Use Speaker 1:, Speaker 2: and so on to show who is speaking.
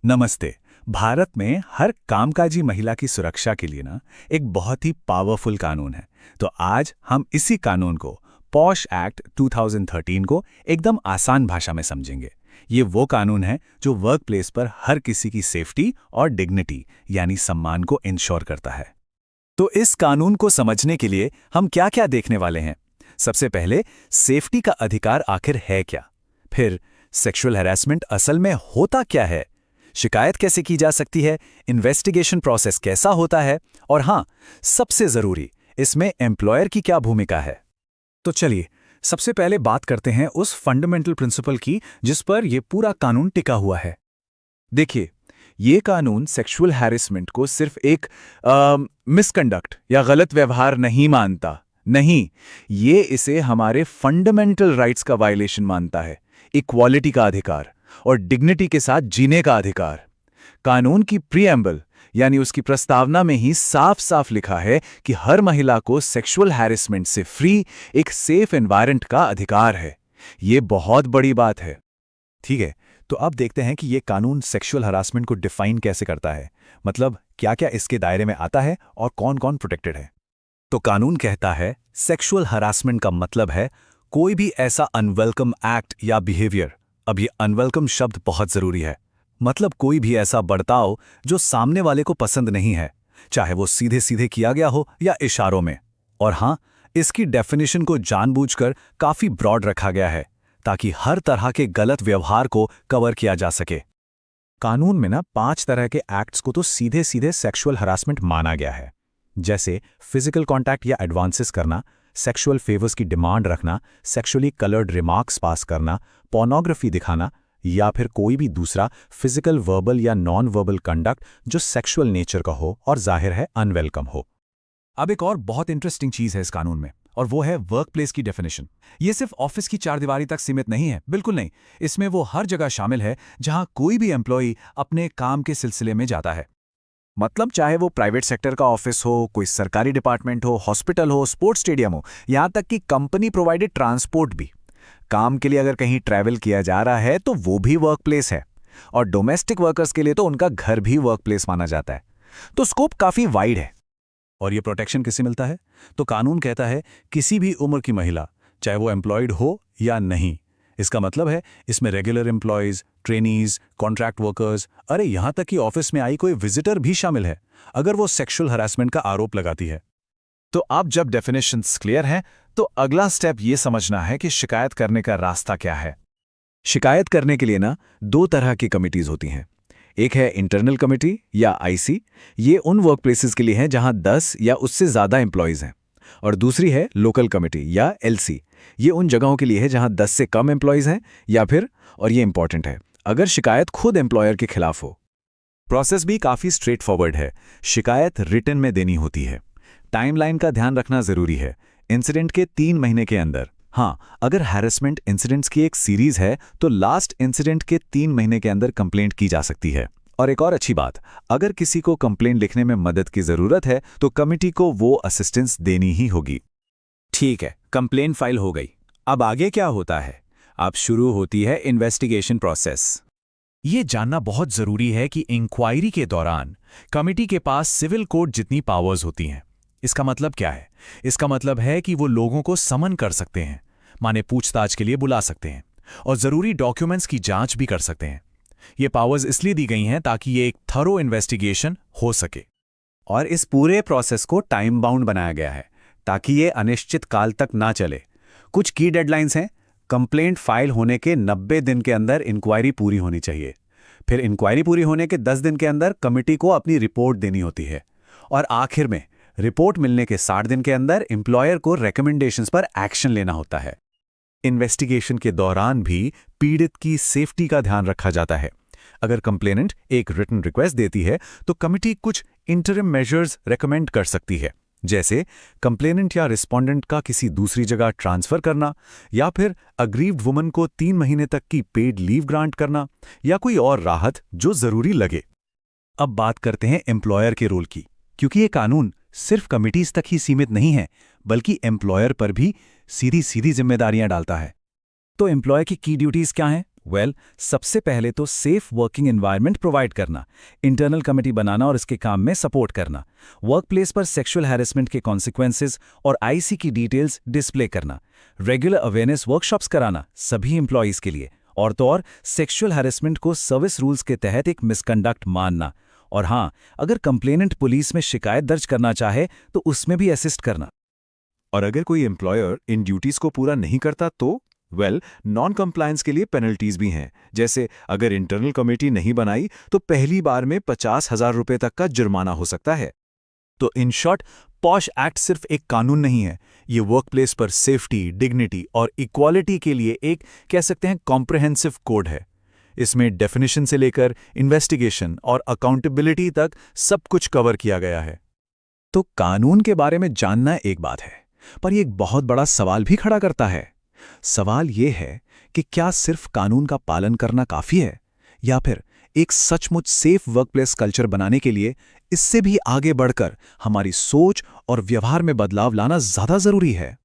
Speaker 1: नमस्ते। भारत में हर कामकाजी महिला की सुरक्षा के लिए ना एक बहुत ही पावरफुल कानून है। तो आज हम इसी कानून को पॉश एक्ट 2013 को एकदम आसान भाषा में समझेंगे। ये वो कानून है जो वर्क प्लेस पर हर किसी की सेफ्टी और डिग्निटी यानी सम्मान को इंश्योर करता है। तो इस कानून को समझने के लिए हम क्या-क्या देखने वाले हैं। सबसे पहले सेफ्टी का अधिकार आखिर है क्या, फिर सेक्सुअल हैरेसमेंट असल में होता क्या है, शिकायत कैसे की जा सकती है, इन्वेस्टिगेशन प्रोसेस कैसा होता है, और हाँ, सबसे जरूरी, इसमें एम्प्लॉयर की क्या भूमिका है। तो चलिए सबसे पहले बात करते हैं उस फंडामेंटल प्रिंसिपल की जिस पर यह पूरा कानून टिका हुआ है। देखिए, ये कानून सेक्सुअल हैरेसमेंट को सिर्फ एक मिसकंडक्ट या गलत व्यवहार नहीं मानता। नहीं, ये इसे हमारे फंडामेंटल राइट्स का वायलेशन मानता है, इक्वालिटी का अधिकार और डिग्निटी के साथ जीने का अधिकार। कानून की प्रीएम्बल यानी उसकी प्रस्तावना में ही साफ साफ लिखा है कि हर महिला को सेक्सुअल हैरेसमेंट से फ्री एक सेफ एनवायरनमेंट का अधिकार है। ये बहुत बड़ी बात है। ठीक है, तो अब देखते हैं कि ये कानून सेक्सुअल हरासमेंट को डिफाइन कैसे करता है, मतलब क्या-क्या इसके दायरे में आता है और कौन-कौन प्रोटेक्टेड है। तो कानून कहता है सेक्सुअल हरासमेंट का मतलब है कोई भी ऐसा अनवेलकम एक्ट या बिहेवियर। अब ये अनवेलकम शब्द बहुत जरूरी है, मतलब कोई भी ऐसा बर्ताव जो सामने वाले को पसंद नहीं है, चाहे वो सीधे सीधे किया गया हो या इशारों में। और हाँ, इसकी डेफिनेशन को जानबूझकर काफी ब्रॉड रखा गया है ताकि हर तरह के गलत व्यवहार को कवर किया जा सके। कानून में ना 5 तरह के एक्ट्स को तो सीधे सीधे सेक्सुअल हरासमेंट माना गया है, जैसे फिजिकल कॉन्टैक्ट या एडवांसेस करना, सेक्सुअल फेवर्स की डिमांड रखना, सेक्सुअली कलर्ड रिमार्क्स पास करना, पोर्नोग्राफी दिखाना, या फिर कोई भी दूसरा फिजिकल, वर्बल या नॉन वर्बल कंडक्ट जो सेक्सुअल नेचर का हो और जाहिर है अनवेलकम हो। अब एक और बहुत इंटरेस्टिंग चीज है इस कानून में, और वो है वर्क प्लेस की डेफिनेशन। ये सिर्फ ऑफिस की चारदीवारी तक सीमित नहीं है, बिल्कुल नहीं। इसमें वो हर जगह शामिल है जहां कोई भी एम्प्लॉई अपने काम के सिलसिले में जाता है। मतलब चाहे वो प्राइवेट सेक्टर का ऑफिस हो, कोई सरकारी डिपार्टमेंट हो, हॉस्पिटल हो, स्पोर्ट्स स्टेडियम हो, यहां तक कि कंपनी प्रोवाइडेड ट्रांसपोर्ट भी। काम के लिए अगर कहीं ट्रैवल किया जा रहा है तो वो भी वर्क प्लेस है, और डोमेस्टिक वर्कर्स के लिए तो उनका घर भी वर्क प्लेस माना जाता है। तो स्कोप काफी वाइड है। और ये प्रोटेक्शन किसे मिलता है? तो कानून कहता है किसी भी उम्र की महिला, चाहे वो एम्प्लॉयड हो या नहीं। इसका मतलब है इसमें regular employees, trainees, contract workers, अरे यहां तक कि ऑफिस में आई कोई विजिटर भी शामिल है अगर वो सेक्सुअल हरासमेंट का आरोप लगाती है। तो अब जब डेफिनेशंस क्लियर हैं, तो अगला स्टेप ये समझना है कि शिकायत करने का रास्ता क्या है। शिकायत करने के लिए ना 2 तरह की कमिटीज होती हैं। एक है इंटरनल कमिटी या आईसी, ये उन वर्क प्लेसेस के लिए है जहां 10 या उससे ज्यादा एम्प्लॉयज हैं। और दूसरी है लोकल कमिटी या एलसी, ये उन जगहों के लिए है जहां 10 से कम एम्प्लॉयज हैं, या फिर, और ये इंपॉर्टेंट है, अगर शिकायत खुद एम्प्लॉयर के खिलाफ हो। प्रोसेस भी काफी स्ट्रेट फॉरवर्ड है। शिकायत रिटन में देनी होती है। टाइमलाइन का ध्यान रखना जरूरी है, इंसिडेंट के 3 महीने के अंदर। हाँ, अगर हैरेसमेंट इंसिडेंट्स की एक सीरीज है तो लास्ट इंसिडेंट के 3 महीने के अंदर कंप्लेंट की जा सकती है। और एक और अच्छी बात, अगर किसी को कंप्लेंट लिखने में मदद की जरूरत है तो कमिटी को वो असिस्टेंस देनी ही होगी। ठीक है, कंप्लेंट फाइल हो गई। अब आगे क्या होता है? अब शुरू होती है इन्वेस्टिगेशन प्रोसेस। ये जानना बहुत जरूरी है कि इंक्वायरी के दौरान कमिटी के पास सिविल कोड जितनी पावर्स होती हैं। इसका मतलब क्या है? इसका मतलब है कि वो लोगों को समन कर सकते हैं, माने पूछताछ के लिए बुला सकते हैं, और जरूरी डॉक्यूमेंट्स की जांच भी कर सकते हैं। ये पावर्स इसलिए दी गई हैं ताकि ये एक थरो इन्वेस्टिगेशन हो सके। और इस पूरे प्रोसेस को टाइम बाउंड बनाया गया है ताकि ये अनिश्चित काल तक ना चले। कुछ की डेडलाइंस हैं। कंप्लेंट फाइल होने के 90 दिन के अंदर इंक्वायरी पूरी होनी चाहिए। फिर इंक्वायरी पूरी होने के 10 दिन के अंदर कमिटी को अपनी रिपोर्ट देनी होती है। और आखिर में रिपोर्ट मिलने के 60 दिन के अंदर एम्प्लॉयर को रिकमेंडेशंस पर एक्शन लेना होता है। इन्वेस्टिगेशन के दौरान भी पीड़ित की सेफ्टी का ध्यान रखा जाता है। अगर कंप्लेनेंट एक रिटन रिक्वेस्ट देती है तो कमिटी कुछ इंटरिम मेजर्स रेकमेंड कर सकती है, जैसे कंप्लेनेंट या रिस्पोंडेंट का किसी दूसरी जगह ट्रांसफर करना, या फिर अग्रीव्ड वुमन को 3 महीने तक की पेड लीव ग्रांट करना, या कोई और राहत जो जरूरी लगे। अब बात करते हैं एम्प्लॉयर के रोल की, क्योंकि ये कानून सिर्फ कमिटीज तक ही सीमित नहीं है बल्कि एम्प्लॉयर पर भी सीधी सीधी जिम्मेदारियां डालता है। तो एम्प्लॉयर की ड्यूटीज क्या हैं?
Speaker 2: सबसे पहले तो सेफ वर्किंग एनवायरनमेंट प्रोवाइड करना, इंटरनल कमेटी बनाना और इसके काम में सपोर्ट करना, वर्कप्लेस पर सेक्सुअल हैरेसमेंट के कॉन्सिक्वेंसेस और आईसी की डिटेल्स डिस्प्ले करना, रेगुलर अवेयरनेस वर्कशॉप्स कराना सभी एम्प्लॉयज़ के लिए, और तो और सेक्सुअल हैरेसमेंट को सर्विस रूल्स के तहत एक मिसकंडक्ट मानना, और हाँ, अगर कंप्लेनेंट पुलिस में शिकायत दर्ज करना चाहे तो उसमें भी असिस्ट करना।
Speaker 3: और अगर कोई एम्प्लॉयर इन ड्यूटीज को पूरा नहीं करता तो नॉन कंप्लायंस के लिए पेनल्टीज भी हैं, जैसे अगर इंटरनल कमेटी नहीं बनाई तो पहली बार में 50,000 रुपए तक का जुर्माना हो सकता है।
Speaker 1: तो इन शॉर्ट, पॉश एक्ट सिर्फ एक कानून नहीं है, ये वर्कप्लेस पर सेफ्टी, डिग्निटी और इक्वालिटी के लिए एक, कह सकते हैं, कॉम्प्रिहेंसिव कोड है। इसमें डेफिनेशन से लेकर इन्वेस्टिगेशन और अकाउंटेबिलिटी तक सब कुछ कवर किया गया है। तो कानून के बारे में जानना एक बात है, पर यह एक बहुत बड़ा सवाल भी खड़ा करता है। सवाल यह है कि क्या सिर्फ कानून का पालन करना काफी है, या फिर एक सचमुच सेफ वर्कप्लेस कल्चर बनाने के लिए इससे भी आगे बढ़कर हमारी सोच और व्यवहार में बदलाव लाना ज्यादा जरूरी है।